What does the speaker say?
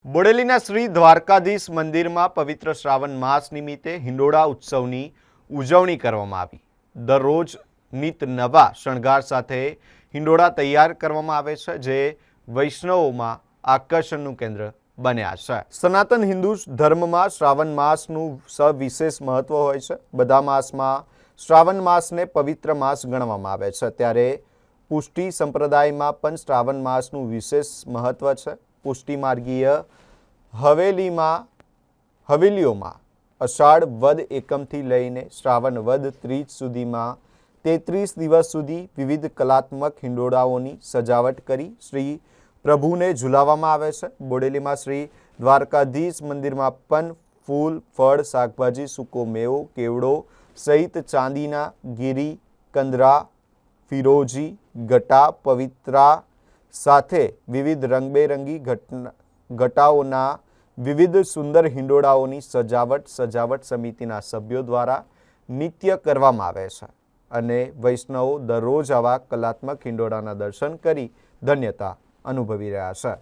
બોડેલીના શ્રી દ્વારકાધીશ મંદિરમાં પવિત્ર શ્રાવણ માસ નિમિત્તે હિંડોળા ઉત્સવની ઉજવણી કરવામાં આવી। દરરોજ નિત નવા શણગાર સાથે હિંડોળા તૈયાર કરવામાં આવે છે, જે વૈષ્ણવોમાં આકર્ષણનું કેન્દ્ર બન્યા છે। સનાતન હિન્દુ ધર્મમાં શ્રાવણ માસનું સવિશેષ મહત્વ હોય છે। બધા માસમાં શ્રાવણ માસને પવિત્ર માસ ગણવામાં આવે છે, ત્યારે પુષ્ટિ સંપ્રદાયમાં પણ શ્રાવણ માસનું વિશેષ મહત્વ છે। પુષ્ટિ માર્ગીય હવેલીઓમાં અષાઢ વદ એકમથી લઈને શ્રાવણ વદ ત્રીજ સુધીમાં 33 દિવસ સુધી વિવિધ કલાત્મક હિંડોળાઓની સજાવટ કરી શ્રી પ્રભુને ઝુલાવવામાં આવે છે। બોડેલીમાં શ્રી દ્વારકાધીશ મંદિરમાં પણ ફૂલ, ફળ, શાકભાજી, સૂકો મેવો, કેવડો સહિત ચાંદીના ગીરી, કંદરા, ફિરોજી, ગટા, પવિત્રા સાથે વિવિધ રંગબેરંગી ઘટાઓના વિવિધ સુંદર હિંડોળાઓની સજાવટ સમિતિના સભ્યો દ્વારા નિત્ય કરવામાં આવે છે અને વૈષ્ણવો દરરોજ આવા કલાત્મક હિંડોળાના દર્શન કરી ધન્યતા અનુભવી રહ્યા છે।